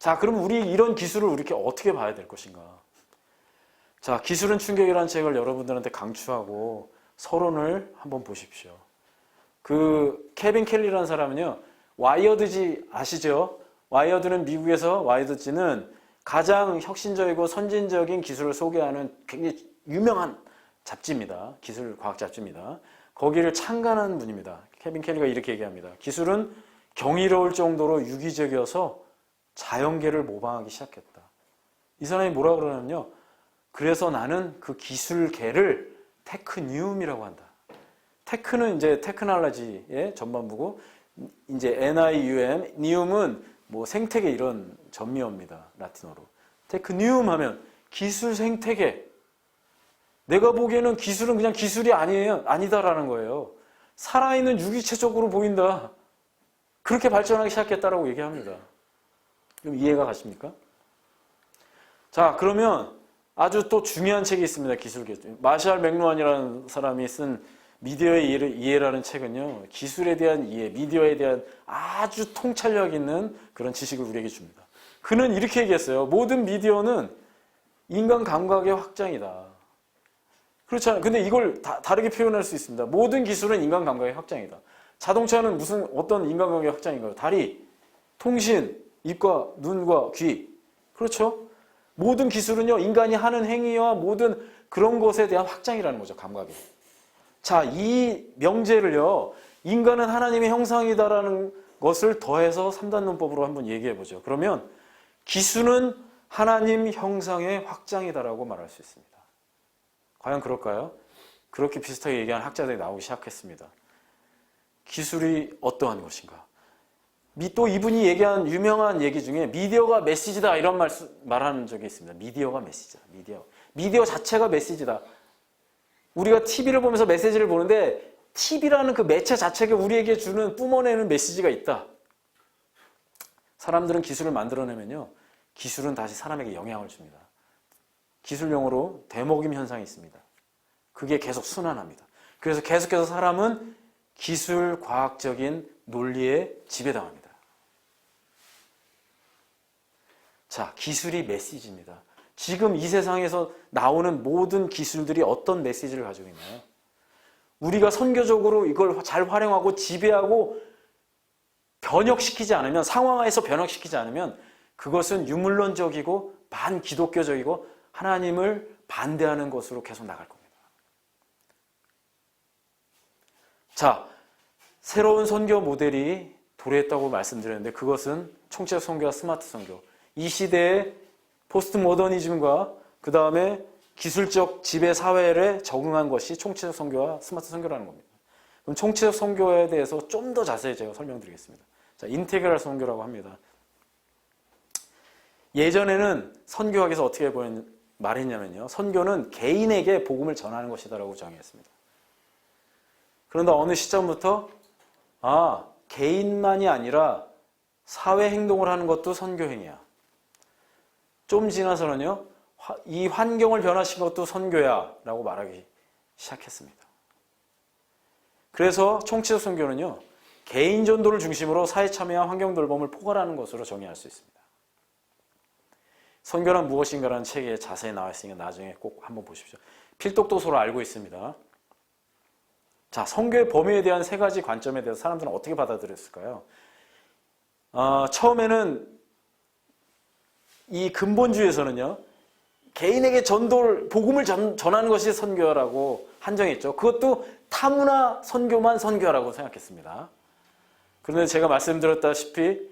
자, 그럼 우리 이런 기술을 이렇게 어떻게 봐야 될 것인가? 자, 기술은 충격이라는 책을 여러분들한테 강추하고 서론을 한번 보십시오. 그 케빈 켈리라는 사람은요, 와이어드지 아시죠? 와이어드는 미국에서 와이어드지는 가장 혁신적이고 선진적인 기술을 소개하는 굉장히 유명한 잡지입니다. 기술 과학 잡지입니다. 거기를 창간한 분입니다. 케빈 켈리가 이렇게 얘기합니다. 기술은 경이로울 정도로 유기적이어서 자연계를 모방하기 시작했다. 이 사람이 뭐라 그러냐면요. 그래서 나는 그 기술계를 테크니움이라고 한다. 테크는 이제 테크놀로지의 전반부고, 이제 NIUM, 니움은 뭐 생태계 이런 전미어입니다. 라틴어로. 테크니움 하면 기술 생태계. 내가 보기에는 기술은 그냥 기술이 아니다라는 거예요. 살아있는 유기체적으로 보인다. 그렇게 발전하기 시작했다라고 얘기합니다. 좀 이해가 가십니까? 자, 그러면 아주 또 중요한 책이 있습니다. 기술계. 마샬 맥루한이라는 사람이 쓴 미디어의 이해라는 책은요, 기술에 대한 이해, 미디어에 대한 아주 통찰력 있는 그런 지식을 우리에게 줍니다. 그는 이렇게 얘기했어요. 모든 미디어는 인간 감각의 확장이다. 그렇잖아요. 근데 이걸 다르게 표현할 수 있습니다. 모든 기술은 인간 감각의 확장이다. 자동차는 어떤 인간 감각의 확장인가요? 다리, 통신, 입과 눈과 귀. 그렇죠? 모든 기술은요, 인간이 하는 행위와 모든 그런 것에 대한 확장이라는 거죠, 감각이. 자, 이 명제를요, 인간은 하나님의 형상이다라는 것을 더해서 3단 논법으로 한번 얘기해 보죠. 그러면 기술은 하나님 형상의 확장이다라고 말할 수 있습니다. 과연 그럴까요? 그렇게 비슷하게 얘기하는 학자들이 나오기 시작했습니다. 기술이 어떠한 것인가? 또 이분이 얘기한 유명한 얘기 중에 미디어가 메시지다 이런 말하는 적이 있습니다. 미디어가 메시지다. 미디어 자체가 메시지다. 우리가 TV를 보면서 메시지를 보는데 TV라는 그 매체 자체가 우리에게 주는 뿜어내는 메시지가 있다. 사람들은 기술을 만들어내면요, 기술은 다시 사람에게 영향을 줍니다. 기술 용어로 되먹임 현상이 있습니다. 그게 계속 순환합니다. 그래서 계속해서 사람은 기술 과학적인 논리에 지배당합니다. 자, 기술이 메시지입니다. 지금 이 세상에서 나오는 모든 기술들이 어떤 메시지를 가지고 있나요? 우리가 선교적으로 이걸 잘 활용하고 지배하고 변혁시키지 않으면, 상황화해서 변혁시키지 않으면 그것은 유물론적이고 반기독교적이고 하나님을 반대하는 것으로 계속 나갈 겁니다. 자, 새로운 선교 모델이 도래했다고 말씀드렸는데 그것은 총체적 선교와 스마트 선교. 이 시대의 포스트 모더니즘과 그 다음에 기술적 지배 사회에 적응한 것이 총체적 선교와 스마트 선교라는 겁니다. 그럼 총체적 선교에 대해서 좀 더 자세히 제가 설명드리겠습니다. 자, 인테그랄 선교라고 합니다. 예전에는 선교학에서 어떻게 말했냐면요, 선교는 개인에게 복음을 전하는 것이다라고 정의했습니다. 그런데 어느 시점부터 개인만이 아니라 사회 행동을 하는 것도 선교 행위야. 좀 지나서는요, 이 환경을 변화시킨 것도 선교야 라고 말하기 시작했습니다. 그래서 총체적 선교는요, 개인 전도를 중심으로 사회 참여와 환경 돌봄을 포괄하는 것으로 정의할 수 있습니다. 선교란 무엇인가라는 책에 자세히 나와 있으니까 나중에 꼭 한번 보십시오. 필독도서로 알고 있습니다. 자, 선교의 범위에 대한 세 가지 관점에 대해서 사람들은 어떻게 받아들였을까요? 처음에는 이 근본주의에서는요, 개인에게 복음을 전하는 것이 선교라고 한정했죠. 그것도 타문화 선교만 선교라고 생각했습니다. 그런데 제가 말씀드렸다시피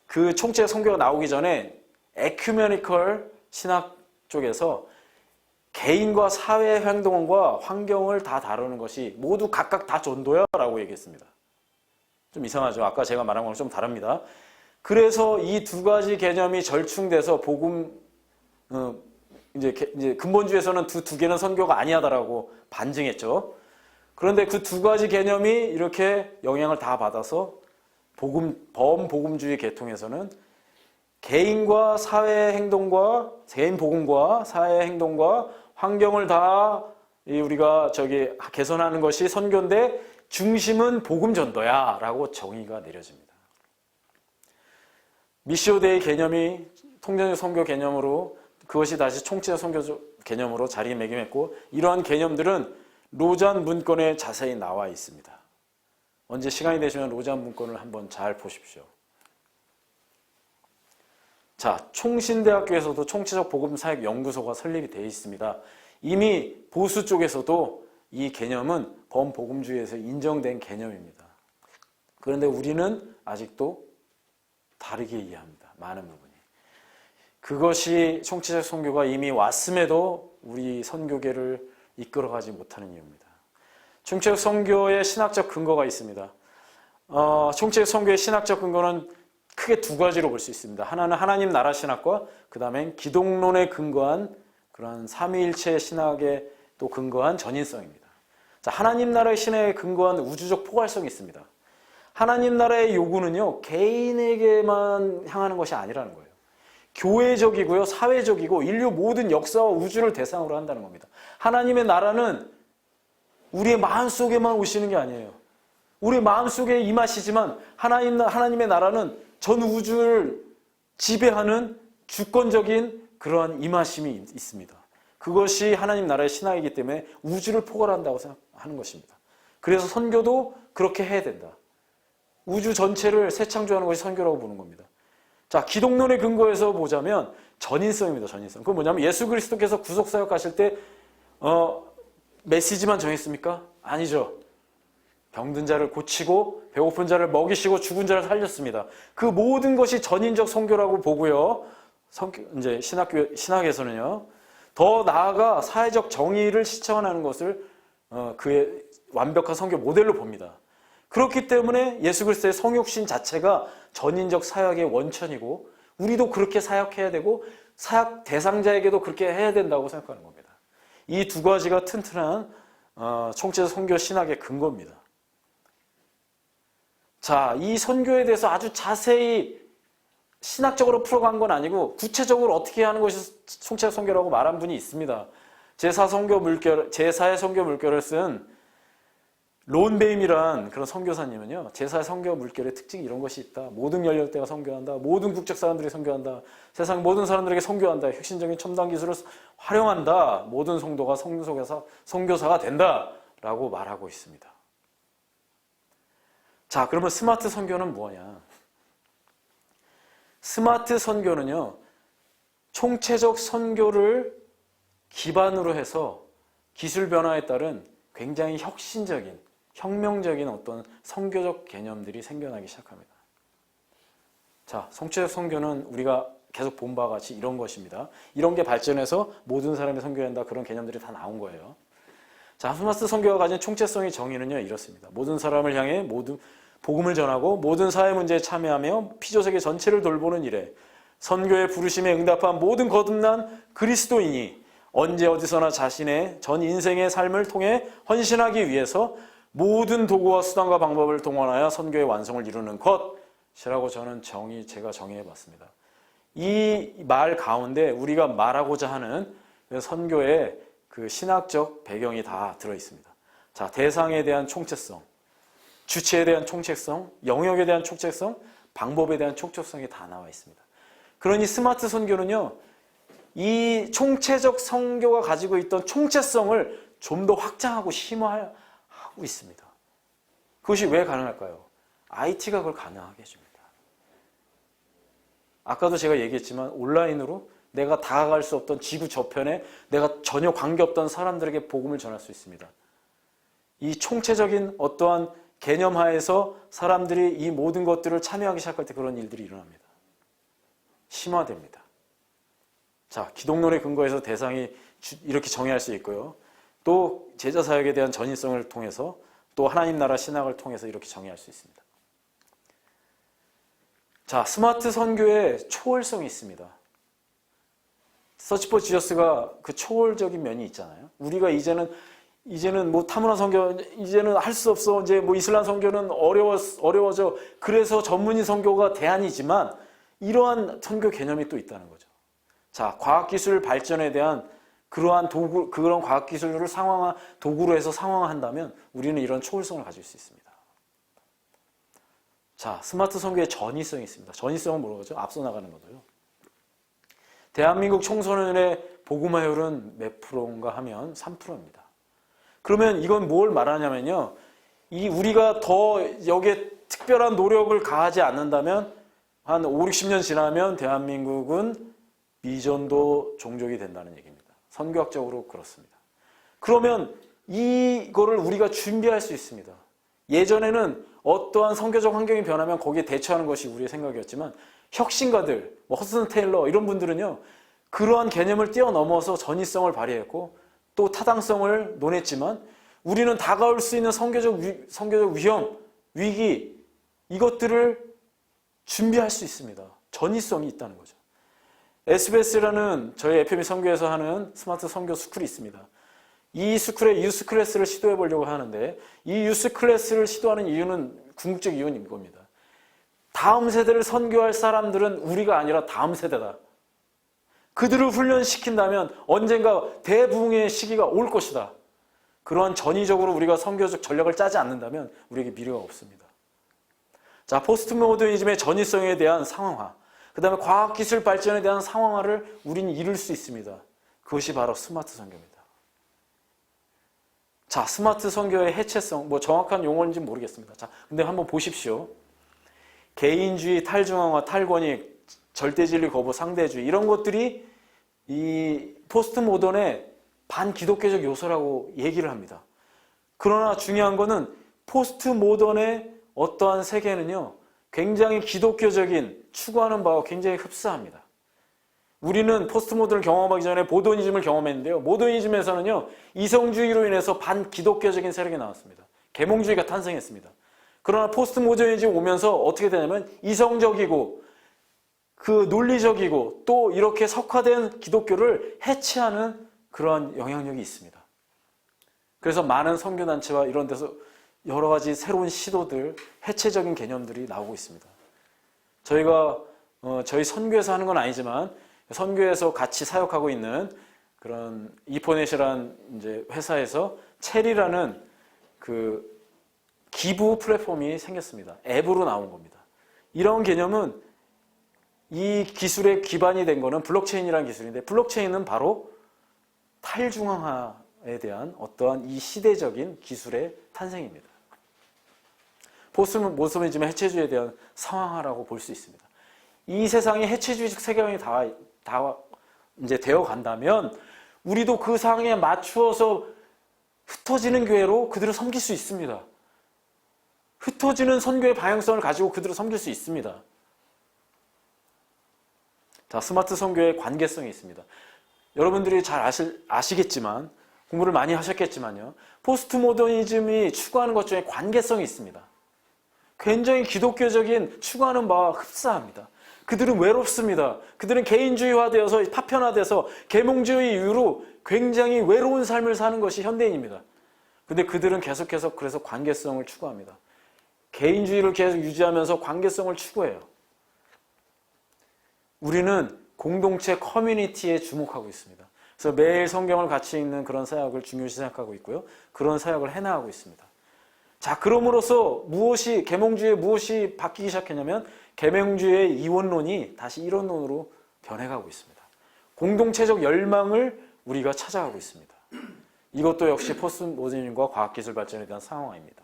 그 총체적 선교가 나오기 전에 에큐메니컬 신학 쪽에서 개인과 사회 행동과 환경을 다 다루는 것이 모두 각각 다 전도야 라고 얘기했습니다. 좀 이상하죠? 아까 제가 말한 거랑 좀 다릅니다. 그래서 이 두 가지 개념이 절충돼서 이제 근본주의에서는 두 개는 선교가 아니하다라고 반증했죠. 그런데 그 두 가지 개념이 이렇게 영향을 다 받아서 범복음주의 계통에서는 개인과 사회 행동과 개인 복음과 사회 행동과 환경을 다 우리가 개선하는 것이 선교인데 중심은 복음 전도야라고 정의가 내려집니다. 미시오 데이 개념이 통전적 선교 개념으로 그것이 다시 총체적 선교 개념으로 자리매김했고 이러한 개념들은 로잔 문건에 자세히 나와 있습니다. 언제 시간이 되시면 로잔 문건을 한번 잘 보십시오. 자, 총신대학교에서도 총체적 복음사역 연구소가 설립이 되어 있습니다. 이미 보수 쪽에서도 이 개념은 범복음주의에서 인정된 개념입니다. 그런데 우리는 아직도 다르게 이해합니다. 많은 부분이. 그것이 총체적 선교가 이미 왔음에도 우리 선교계를 이끌어가지 못하는 이유입니다. 총체적 선교의 신학적 근거가 있습니다. 총체적 선교의 신학적 근거는 크게 두 가지로 볼 수 있습니다. 하나는 하나님 나라 신학과 그 다음엔 기독론에 근거한 그러한 삼위일체 신학에 또 근거한 전인성입니다. 자, 하나님 나라의 신학에 근거한 우주적 포괄성이 있습니다. 하나님 나라의 요구는요, 개인에게만 향하는 것이 아니라는 거예요. 교회적이고요, 사회적이고 인류 모든 역사와 우주를 대상으로 한다는 겁니다. 하나님의 나라는 우리의 마음속에만 오시는 게 아니에요. 우리 마음속에 임하시지만 하나님의 나라는 전 우주를 지배하는 주권적인 그러한 임하심이 있습니다. 그것이 하나님 나라의 신학이기 때문에 우주를 포괄한다고 생각하는 것입니다. 그래서 선교도 그렇게 해야 된다. 우주 전체를 새창조하는 것이 선교라고 보는 겁니다. 자, 기독론의 근거에서 보자면 전인성입니다. 전인성. 그건 뭐냐면 예수 그리스도께서 구속사역 가실 때 메시지만 정했습니까? 아니죠. 병든 자를 고치고 배고픈 자를 먹이시고 죽은 자를 살렸습니다. 그 모든 것이 전인적 선교라고 보고요. 이제 신학에서는요. 더 나아가 사회적 정의를 실천하는 것을 그의 완벽한 선교 모델로 봅니다. 그렇기 때문에 예수 그리스도의 성육신 자체가 전인적 사역의 원천이고 우리도 그렇게 사역해야 되고 사역 대상자에게도 그렇게 해야 된다고 생각하는 겁니다. 이 두 가지가 튼튼한 총체적 선교 신학의 근거입니다. 자, 이 선교에 대해서 아주 자세히 신학적으로 풀어간 건 아니고 구체적으로 어떻게 하는 것이 총체적 선교라고 말한 분이 있습니다. 제4의 선교 물결을 쓴 론 베임이란 그런 선교사님은요, 제4의 선교 물결의 특징이 이런 것이 있다. 모든 연령대가 선교한다. 모든 국적 사람들이 선교한다. 세상 모든 사람들에게 선교한다. 혁신적인 첨단 기술을 활용한다. 모든 성도가 선교사가 된다. 라고 말하고 있습니다. 자, 그러면 스마트 선교는 뭐냐? 스마트 선교는요, 총체적 선교를 기반으로 해서 기술 변화에 따른 굉장히 혁명적인 어떤 선교적 개념들이 생겨나기 시작합니다. 자, 총체적 선교는 우리가 계속 본 바와 같이 이런 것입니다. 이런 게 발전해서 모든 사람이 선교해야 한다, 그런 개념들이 다 나온 거예요. 자, 스마트 선교가 가진 총체성의 정의는요, 이렇습니다. 모든 사람을 향해 복음을 전하고 모든 사회 문제에 참여하며 피조 세계 전체를 돌보는 일에 선교의 부르심에 응답한 모든 거듭난 그리스도인이 언제 어디서나 자신의 전 인생의 삶을 통해 헌신하기 위해서 모든 도구와 수단과 방법을 동원하여 선교의 완성을 이루는 것이라고 저는 제가 정의해 봤습니다. 이 말 가운데 우리가 말하고자 하는 선교의 그 신학적 배경이 다 들어 있습니다. 자, 대상에 대한 총체성, 주체에 대한 총체성, 영역에 대한 총체성, 방법에 대한 총체성이 다 나와 있습니다. 그러니 스마트 선교는요, 이 총체적 선교가 가지고 있던 총체성을 좀 더 확장하고 심화하고 있습니다. 그것이 왜 가능할까요? IT가 그걸 가능하게 해줍니다. 아까도 제가 얘기했지만 온라인으로 내가 다가갈 수 없던 지구 저편에 내가 전혀 관계없던 사람들에게 복음을 전할 수 있습니다. 이 총체적인 어떠한 개념하에서 사람들이 이 모든 것들을 참여하기 시작할 때 그런 일들이 일어납니다. 심화됩니다. 자, 기독론의 근거에서 대상이 이렇게 정의할 수 있고요. 또 제자 사역에 대한 전인성을 통해서 또 하나님 나라 신학을 통해서 이렇게 정의할 수 있습니다. 자, 스마트 선교의 초월성이 있습니다. 서치 포 지저스가 그 초월적인 면이 있잖아요. 우리가 이제는 뭐 타문화 선교 이제는 할 수 없어. 이제 뭐 이슬람 선교는 어려워져. 그래서 전문인 선교가 대안이지만 이러한 선교 개념이 또 있다는 거죠. 자, 과학기술 발전에 대한 그러한 그런 과학기술을 도구로 해서 상황화한다면 우리는 이런 초월성을 가질 수 있습니다. 자, 스마트 선교의 전위성이 있습니다. 전위성은 뭐라고 하죠? 앞서 나가는 거죠. 대한민국 청소년의 복음화율은 몇 프로인가 하면 3%입니다. 그러면 이건 뭘 말하냐면요. 우리가 더 여기에 특별한 노력을 가하지 않는다면 한 5, 60년 지나면 대한민국은 미전도 종족이 된다는 얘기입니다. 선교학적으로 그렇습니다. 그러면 이거를 우리가 준비할 수 있습니다. 예전에는 어떠한 선교적 환경이 변하면 거기에 대처하는 것이 우리의 생각이었지만 혁신가들, 허슨 테일러 이런 분들은요. 그러한 개념을 뛰어넘어서 전위성을 발휘했고 또 타당성을 논했지만 우리는 다가올 수 있는 선교적 위험, 위기 이것들을 준비할 수 있습니다. 전위성이 있다는 거죠. SBS라는 저희 FM이 선교에서 하는 스마트 선교 스쿨이 있습니다. 이 스쿨의 유스 클래스를 시도해 보려고 하는데 이 유스 클래스를 시도하는 이유는 궁극적 이유는 이겁니다. 다음 세대를 선교할 사람들은 우리가 아니라 다음 세대다. 그들을 훈련시킨다면 언젠가 대부흥의 시기가 올 것이다. 그러한 전위적으로 우리가 선교적 전략을 짜지 않는다면 우리에게 미래가 없습니다. 자, 포스트 모더니즘의 전위성에 대한 상황화, 그 다음에 과학기술 발전에 대한 상황화를 우리는 이룰 수 있습니다. 그것이 바로 스마트 선교입니다. 자, 스마트 선교의 해체성, 정확한 용어인지 모르겠습니다. 자, 근데 한번 보십시오. 개인주의, 탈중앙화, 탈권익, 절대진리 거부, 상대주의 이런 것들이 이 포스트 모던의 반기독교적 요소라고 얘기를 합니다. 그러나 중요한 거는 포스트 모던의 어떠한 세계는요. 굉장히 기독교적인 추구하는 바와 굉장히 흡사합니다. 우리는 포스트 모던을 경험하기 전에 모더니즘을 경험했는데요. 모더니즘에서는요. 이성주의로 인해서 반기독교적인 세력이 나왔습니다. 계몽주의가 탄생했습니다. 그러나 포스트 모더니즘 오면서 어떻게 되냐면 이성적이고 그 논리적이고 또 이렇게 석화된 기독교를 해체하는 그러한 영향력이 있습니다. 그래서 많은 선교단체와 이런 데서 여러 가지 새로운 시도들, 해체적인 개념들이 나오고 있습니다. 저희가 저희 선교에서 하는 건 아니지만 선교에서 같이 사역하고 있는 그런 이포넷이라는 이제 회사에서 체리라는 그 기부 플랫폼이 생겼습니다. 앱으로 나온 겁니다. 이런 개념은 이 기술의 기반이 된 거는 블록체인이라는 기술인데 블록체인은 바로 탈중앙화에 대한 어떠한 이 시대적인 기술의 탄생입니다. 포스트 모더니즘의 해체주의에 대한 상황화라고 볼 수 있습니다. 이 세상에 해체주의적 세계관이 다 이제 되어 간다면 우리도 그 상황에 맞추어서 흩어지는 교회로 그들을 섬길 수 있습니다. 흩어지는 선교의 방향성을 가지고 그들을 섬길 수 있습니다. 자, 스마트 선교의 관계성이 있습니다. 여러분들이 잘 아시겠지만 공부를 많이 하셨겠지만요. 포스트 모더니즘이 추구하는 것 중에 관계성이 있습니다. 굉장히 기독교적인 추구하는 바와 흡사합니다. 그들은 외롭습니다. 그들은 개인주의화되어서 파편화돼서 계몽주의 이후로 굉장히 외로운 삶을 사는 것이 현대인입니다. 근데 그들은 계속해서 그래서 관계성을 추구합니다. 개인주의를 계속 유지하면서 관계성을 추구해요. 우리는 공동체 커뮤니티에 주목하고 있습니다. 그래서 매일 성경을 같이 읽는 그런 사역을 중요시 생각하고 있고요. 그런 사역을 해나가고 있습니다. 자, 그럼으로써 계몽주의의 무엇이 바뀌기 시작했냐면 계몽주의의 이원론이 다시 이론론으로 변해가고 있습니다. 공동체적 열망을 우리가 찾아가고 있습니다. 이것도 역시 포스트 모더니즘과 과학기술 발전에 대한 상황입니다.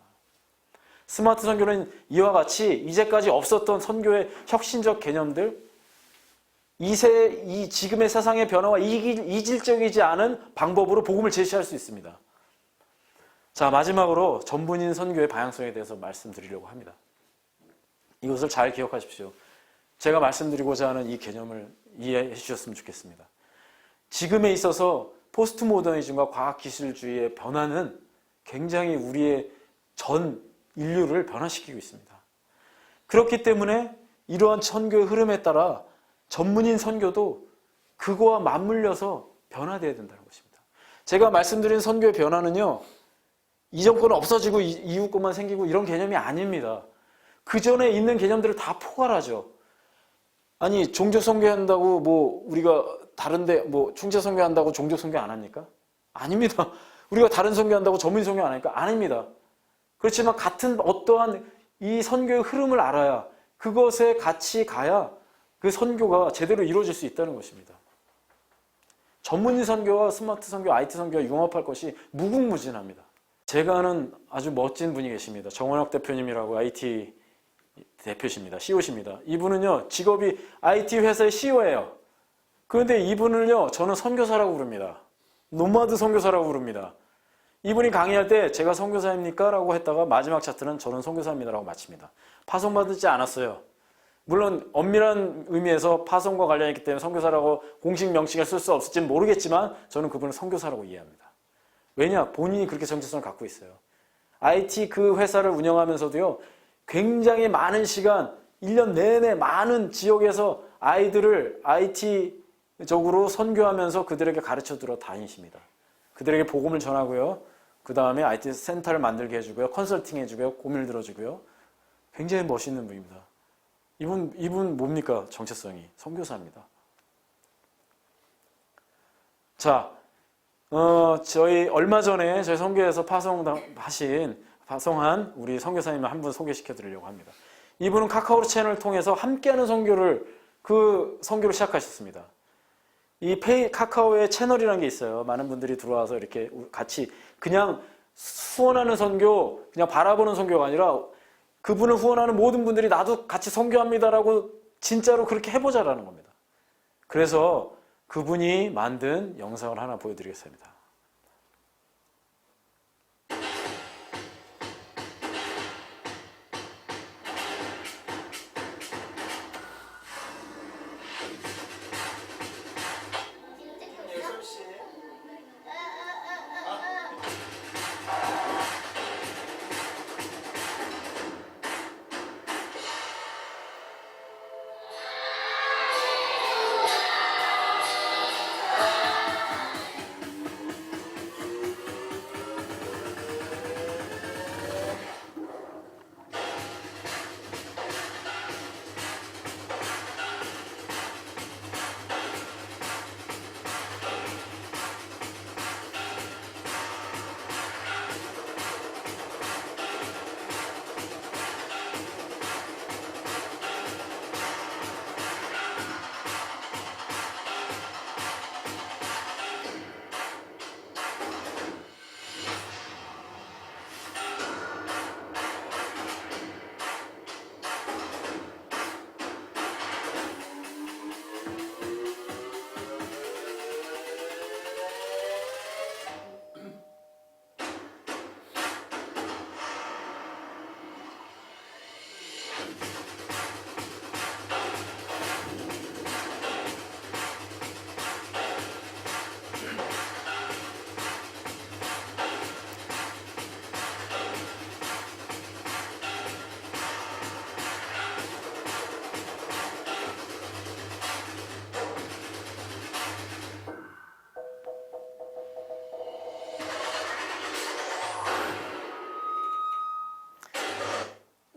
스마트 선교는 이와 같이 이제까지 없었던 선교의 혁신적 개념들, 이 지금의 세상의 변화와 이질적이지 않은 방법으로 복음을 제시할 수 있습니다. 자, 마지막으로 전문인 선교의 방향성에 대해서 말씀드리려고 합니다. 이것을 잘 기억하십시오. 제가 말씀드리고자 하는 이 개념을 이해해 주셨으면 좋겠습니다. 지금에 있어서 포스트 모더니즘과 과학기술주의의 변화는 굉장히 우리의 전 인류를 변화시키고 있습니다. 그렇기 때문에 이러한 선교의 흐름에 따라 전문인 선교도 그거와 맞물려서 변화되어야 된다는 것입니다. 제가 말씀드린 선교의 변화는요. 이전 거는 없어지고 이후 것만 생기고 이런 개념이 아닙니다. 그 전에 있는 개념들을 다 포괄하죠. 아니 종족 선교한다고 우리가 다른데 충체 선교한다고 종족 선교 안 합니까? 아닙니다. 우리가 다른 선교한다고 전문 선교 안 하니까 아닙니다. 그렇지만 같은 어떠한 이 선교의 흐름을 알아야, 그것에 같이 가야 그 선교가 제대로 이루어질 수 있다는 것입니다. 전문의 선교와 스마트 선교, IT 선교가 융합할 것이 무궁무진합니다. 제가 아는 아주 멋진 분이 계십니다. 정원혁 대표님이라고 IT 대표십니다. CEO십니다. 이분은요, 직업이 IT 회사의 CEO예요. 그런데 이분을요, 저는 선교사라고 부릅니다. 노마드 선교사라고 부릅니다. 이분이 강의할 때 제가 선교사입니까? 라고 했다가 마지막 차트는 저는 선교사입니다 라고 마칩니다. 파송받지 않았어요. 물론 엄밀한 의미에서 파송과 관련이 있기 때문에 선교사라고 공식 명칭을 쓸 수 없을지는 모르겠지만 저는 그분을 선교사라고 이해합니다. 왜냐? 본인이 그렇게 정체성을 갖고 있어요. IT 그 회사를 운영하면서도요, 굉장히 많은 시간, 1년 내내 많은 지역에서 아이들을 IT적으로 선교하면서 그들에게 가르쳐 들어 다니십니다. 그들에게 복음을 전하고요. 그 다음에 IT 센터를 만들게 해주고요. 컨설팅 해주고요. 고민을 들어주고요. 굉장히 멋있는 분입니다. 이분 뭡니까? 정체성이 선교사입니다. 자, 저희 얼마 전에 저희 선교에서 파송한 우리 선교사님을 한 분 소개시켜 드리려고 합니다. 이분은 카카오 채널을 통해서 함께하는 선교를 시작하셨습니다. 이 카카오의 채널이라는 게 있어요. 많은 분들이 들어와서 이렇게 같이 그냥 후원하는 선교, 그냥 바라보는 선교가 아니라 그분을 후원하는 모든 분들이 나도 같이 선교합니다라고 진짜로 그렇게 해보자라는 겁니다. 그래서 그분이 만든 영상을 하나 보여드리겠습니다.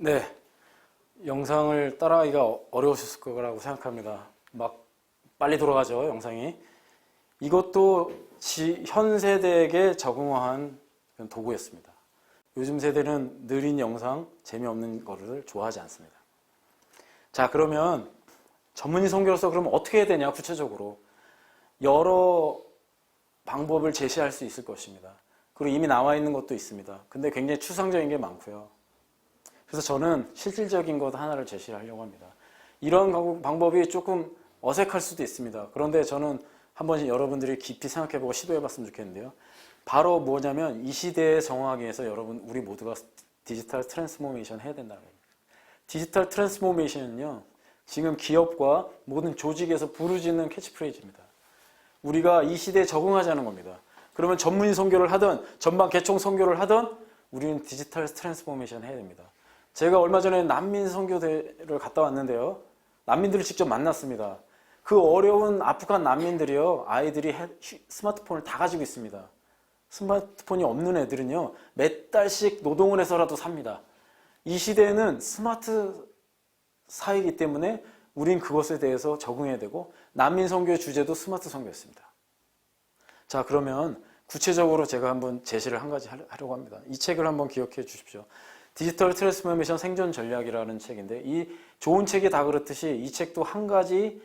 네, 영상을 따라하기가 어려우셨을 거라고 생각합니다. 막 빨리 돌아가죠, 영상이. 이것도 현 세대에게 적응한 도구였습니다. 요즘 세대는 느린 영상, 재미없는 거를 좋아하지 않습니다. 자, 그러면 전문의 선교로서 그럼 어떻게 해야 되냐, 구체적으로. 여러 방법을 제시할 수 있을 것입니다. 그리고 이미 나와 있는 것도 있습니다. 근데 굉장히 추상적인 게 많고요. 그래서 저는 실질적인 것 하나를 제시하려고 합니다. 이런 방법이 조금 어색할 수도 있습니다. 그런데 저는 한번 여러분들이 깊이 생각해보고 시도해봤으면 좋겠는데요. 바로 뭐냐면 이 시대에 정응하기 위해서 우리 모두가 디지털 트랜스포메이션 해야 된다는 거예요. 디지털 트랜스포메이션은요, 지금 기업과 모든 조직에서 부르짖는 캐치프레이즈입니다. 우리가 이 시대에 적응하자는 겁니다. 그러면 전문의 선교를 하든 전방 개총 선교를 하든 우리는 디지털 트랜스포메이션 해야 됩니다. 제가 얼마 전에 난민 선교대를 갔다 왔는데요. 난민들을 직접 만났습니다. 그 어려운 아프간 난민들이요, 아이들이 스마트폰을 다 가지고 있습니다. 스마트폰이 없는 애들은요, 몇 달씩 노동을 해서라도 삽니다. 이 시대에는 스마트 사회이기 때문에 우린 그것에 대해서 적응해야 되고, 난민 선교의 주제도 스마트 선교였습니다. 자, 그러면 구체적으로 제가 한번 제시를 한 가지 하려고 합니다. 이 책을 한번 기억해 주십시오. 디지털 트랜스포메이션 생존 전략이라는 책인데, 이 좋은 책이 다 그렇듯이 이 책도 한 가지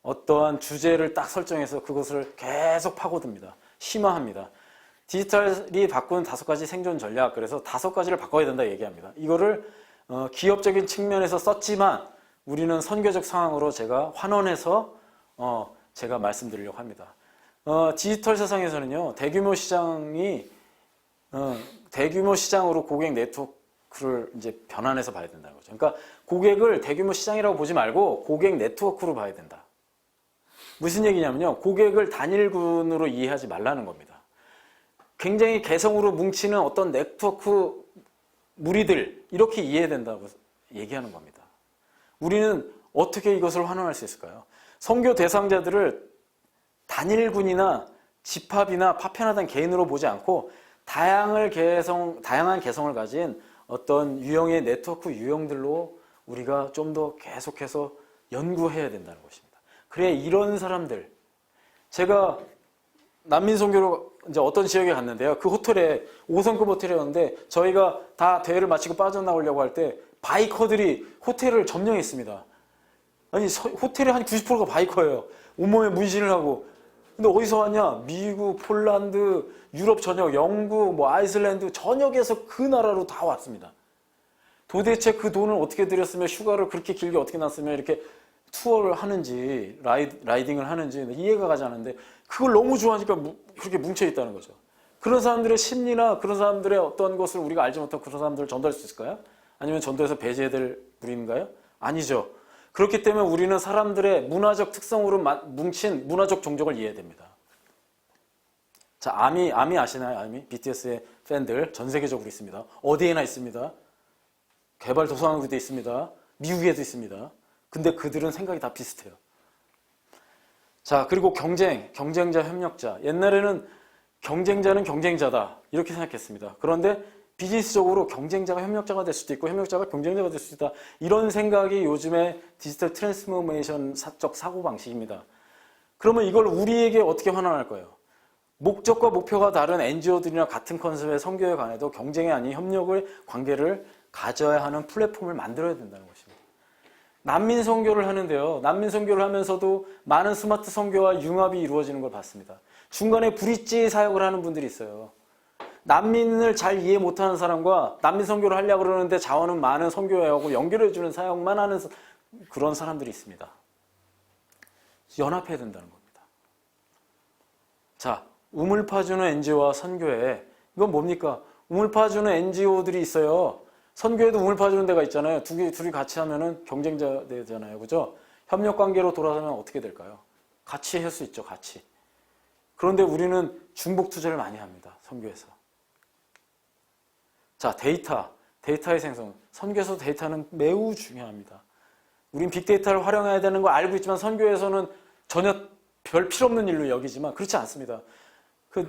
어떠한 주제를 딱 설정해서 그것을 계속 파고듭니다. 심화합니다. 디지털이 바꾸는 5가지 생존 전략, 그래서 5가지를 바꿔야 된다 얘기합니다. 이거를 기업적인 측면에서 썼지만 우리는 선교적 상황으로 제가 환원해서 제가 말씀드리려고 합니다. 디지털 세상에서는요, 대규모 시장으로 고객 네트워크를 이제 변환해서 봐야 된다는 거죠. 그러니까 고객을 대규모 시장이라고 보지 말고 고객 네트워크로 봐야 된다. 무슨 얘기냐면요, 고객을 단일군으로 이해하지 말라는 겁니다. 굉장히 개성으로 뭉치는 어떤 네트워크 무리들, 이렇게 이해된다고 얘기하는 겁니다. 우리는 어떻게 이것을 환원할 수 있을까요? 선교 대상자들을 단일군이나 집합이나 파편화된 개인으로 보지 않고 다양한 개성을 가진 어떤 유형의 네트워크 유형들로 우리가 좀 더 계속해서 연구해야 된다는 것입니다. 그래, 이런 사람들, 제가 난민 선교로 이제 어떤 지역에 갔는데요. 그 호텔에 5성급 호텔이었는데 저희가 다 대회를 마치고 빠져나오려고 할 때 바이커들이 호텔을 점령했습니다. 아니, 호텔의 한 90%가 바이커예요. 온몸에 문신을 하고. 근데 어디서 왔냐? 미국, 폴란드, 유럽 전역, 영국, 아이슬란드 전역에서 그 나라로 다 왔습니다. 도대체 그 돈을 어떻게 들였으며 휴가를 그렇게 길게 어떻게 놨으며 이렇게 투어를 하는지 라이딩을 하는지 이해가 가지 않는데 그걸 너무 좋아하니까 그렇게 뭉쳐있다는 거죠. 그런 사람들의 심리나 그런 사람들의 어떤 것을 우리가 알지 못하고 그런 사람들을 전달할 수 있을까요? 아니면 전도해서 배제될 무리인가요? 아니죠. 그렇기 때문에 우리는 사람들의 문화적 특성으로 뭉친 문화적 종족을 이해해야 됩니다. 자, 아미 아시나요? 아미? BTS의 팬들 전 세계적으로 있습니다. 어디에나 있습니다. 개발도상국에도 있습니다. 미국에도 있습니다. 근데 그들은 생각이 다 비슷해요. 자, 그리고 경쟁자, 협력자. 옛날에는 경쟁자는 경쟁자다 이렇게 생각했습니다. 그런데 비즈니스적으로 경쟁자가 협력자가 될 수도 있고 협력자가 경쟁자가 될 수도 있다. 이런 생각이 요즘의 디지털 트랜스포메이션 사적 사고방식입니다. 그러면 이걸 우리에게 어떻게 환원할 거예요? 목적과 목표가 다른 NGO들이나 같은 컨셉의 선교에 관해도 경쟁이 아닌 협력의 관계를 가져야 하는 플랫폼을 만들어야 된다는 것입니다. 난민 선교를 하는데요. 난민 선교를 하면서도 많은 스마트 선교와 융합이 이루어지는 걸 봤습니다. 중간에 브릿지 사역을 하는 분들이 있어요. 난민을 잘 이해 못하는 사람과 난민 선교를 하려고 그러는데 자원은 많은 선교회하고 연결해주는 사역만 하는 그런 사람들이 있습니다. 연합해야 된다는 겁니다. 자, 우물 파주는 NGO와 선교회. 이건 뭡니까? 우물 파주는 NGO들이 있어요. 선교에도 우물 파주는 데가 있잖아요. 둘이 같이 하면은 경쟁자 되잖아요. 그죠? 협력 관계로 돌아서면 어떻게 될까요? 같이 할 수 있죠. 같이. 그런데 우리는 중복 투자를 많이 합니다. 선교에서. 자, 데이터의 생성. 선교에서 데이터는 매우 중요합니다. 우린 빅데이터를 활용해야 되는 걸 알고 있지만 선교에서는 전혀 별 필요 없는 일로 여기지만 그렇지 않습니다.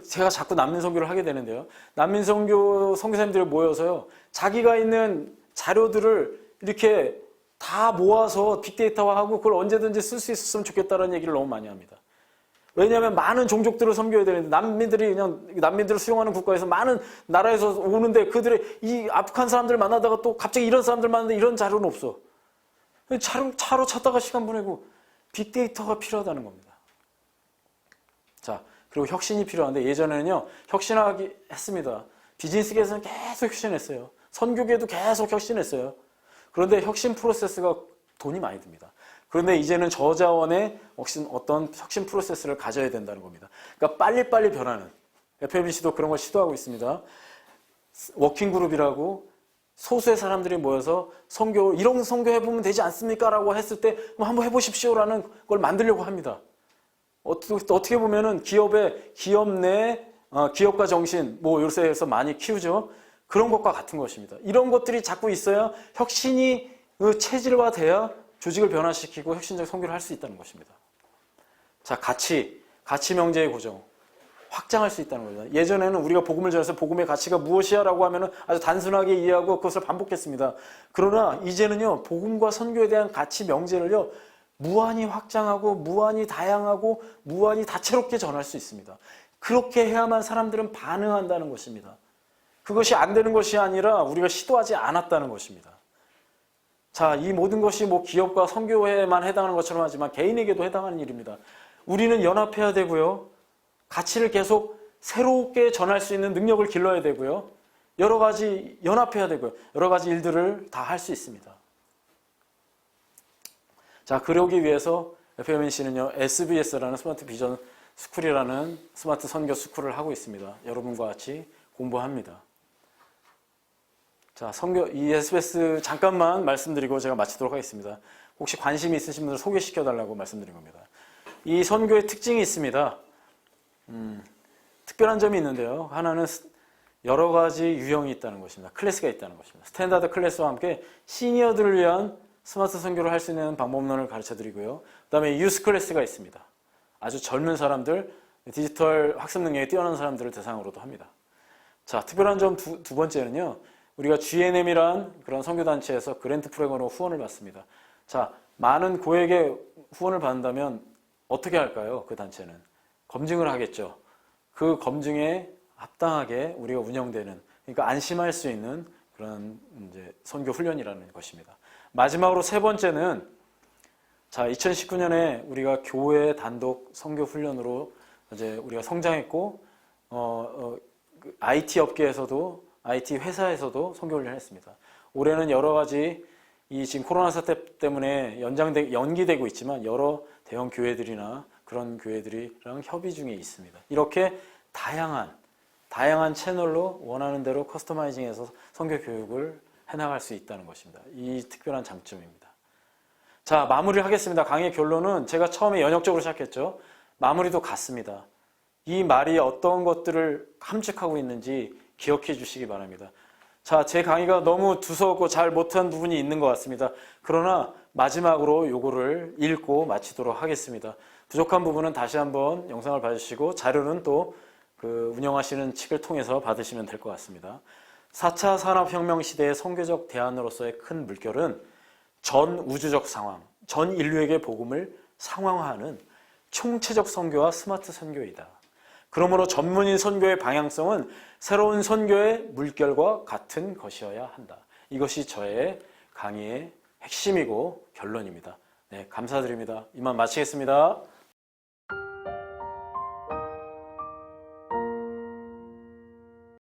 제가 자꾸 난민 선교를 하게 되는데요. 난민 선교 선교사님들이 모여서요. 자기가 있는 자료들을 이렇게 다 모아서 빅데이터화하고 그걸 언제든지 쓸 수 있었으면 좋겠다는 얘기를 너무 많이 합니다. 왜냐하면 많은 종족들을 섬겨야 되는데 난민들을 수용하는 국가에서 많은 나라에서 오는데 그들의 이 아프간 사람들을 만나다가 또 갑자기 이런 사람들 만나는데 이런 자료는 없어. 차로 찾다가 시간 보내고 빅데이터가 필요하다는 겁니다. 자, 그리고 혁신이 필요한데 예전에는요. 혁신하기 했습니다. 비즈니스계에서는 계속 혁신했어요. 선교계도 계속 혁신했어요. 그런데 혁신 프로세스가 돈이 많이 듭니다. 그런데 이제는 저자원의 어떤 혁신 프로세스를 가져야 된다는 겁니다. 그러니까 빨리빨리 변하는. FMC도 그런 걸 시도하고 있습니다. 워킹그룹이라고 소수의 사람들이 모여서 이런 선교 해보면 되지 않습니까? 라고 했을 때 한번 해보십시오라는 걸 만들려고 합니다. 어떻게 보면은 기업 내 기업가 정신, 요새에서 많이 키우죠. 그런 것과 같은 것입니다. 이런 것들이 자꾸 있어야 혁신이 체질화돼야 조직을 변화시키고 혁신적 선교를 할 수 있다는 것입니다. 자, 가치 명제의 고정. 확장할 수 있다는 거죠. 예전에는 우리가 복음을 전해서 복음의 가치가 무엇이야? 라고 하면은 아주 단순하게 이해하고 그것을 반복했습니다. 그러나 이제는요, 복음과 선교에 대한 가치 명제를요, 무한히 확장하고, 무한히 다양하고, 무한히 다채롭게 전할 수 있습니다. 그렇게 해야만 사람들은 반응한다는 것입니다. 그것이 안 되는 것이 아니라 우리가 시도하지 않았다는 것입니다. 자, 이 모든 것이 뭐 기업과 선교회에만 해당하는 것처럼 하지만 개인에게도 해당하는 일입니다. 우리는 연합해야 되고요. 가치를 계속 새롭게 전할 수 있는 능력을 길러야 되고요. 여러 가지 연합해야 되고요. 여러 가지 일들을 다 할 수 있습니다. 자, 그러기 위해서 FMNC는요, SBS라는 스마트 비전 스쿨이라는 스마트 선교 스쿨을 하고 있습니다. 여러분과 같이 공부합니다. 자, 이 SBS 잠깐만 말씀드리고 제가 마치도록 하겠습니다. 혹시 관심이 있으신 분들 소개시켜 달라고 말씀드린 겁니다. 이 선교의 특징이 있습니다. 특별한 점이 있는데요. 하나는 여러 가지 유형이 있다는 것입니다. 클래스가 있다는 것입니다. 스탠다드 클래스와 함께 시니어들을 위한 스마트 선교를 할 수 있는 방법론을 가르쳐 드리고요. 그 다음에 유스 클래스가 있습니다. 아주 젊은 사람들, 디지털 학습 능력이 뛰어난 사람들을 대상으로도 합니다. 자, 특별한 점 두 번째는요. 우리가 GNM이란 그런 선교단체에서 그랜트 프로그램으로 후원을 받습니다. 자, 많은 고액의 후원을 받는다면 어떻게 할까요? 그 단체는 검증을 하겠죠. 그 검증에 합당하게 우리가 운영되는, 그러니까 안심할 수 있는 그런 이제 선교 훈련이라는 것입니다. 마지막으로 세 번째는, 자, 2019년에 우리가 교회 단독 선교 훈련으로 이제 우리가 성장했고, IT 업계에서도, IT 회사에서도 선교 훈련을 했습니다. 올해는 여러 가지 이 지금 코로나 사태 때문에 연기되고 있지만 여러 대형 교회들이나 그런 교회들이랑 협의 중에 있습니다. 이렇게 다양한 채널로 원하는 대로 커스터마이징해서 선교 교육을 해나갈 수 있다는 것입니다. 이 특별한 장점입니다. 자, 마무리를 하겠습니다. 강의의 결론은 제가 처음에 연역적으로 시작했죠. 마무리도 같습니다. 이 말이 어떤 것들을 함축하고 있는지 기억해 주시기 바랍니다. 자, 제 강의가 너무 두서웠고 잘 못한 부분이 있는 것 같습니다. 그러나 마지막으로 요거를 읽고 마치도록 하겠습니다. 부족한 부분은 다시 한번 영상을 봐주시고 자료는 또 그 운영하시는 측을 통해서 받으시면 될 것 같습니다. 4차 산업혁명 시대의 선교적 대안으로서의 큰 물결은 전 우주적 상황, 전 인류에게 복음을 상황화하는 총체적 선교와 스마트 선교이다. 그러므로 전문인 선교의 방향성은 새로운 선교의 물결과 같은 것이어야 한다. 이것이 저의 강의의 핵심이고 결론입니다. 네, 감사드립니다. 이만 마치겠습니다.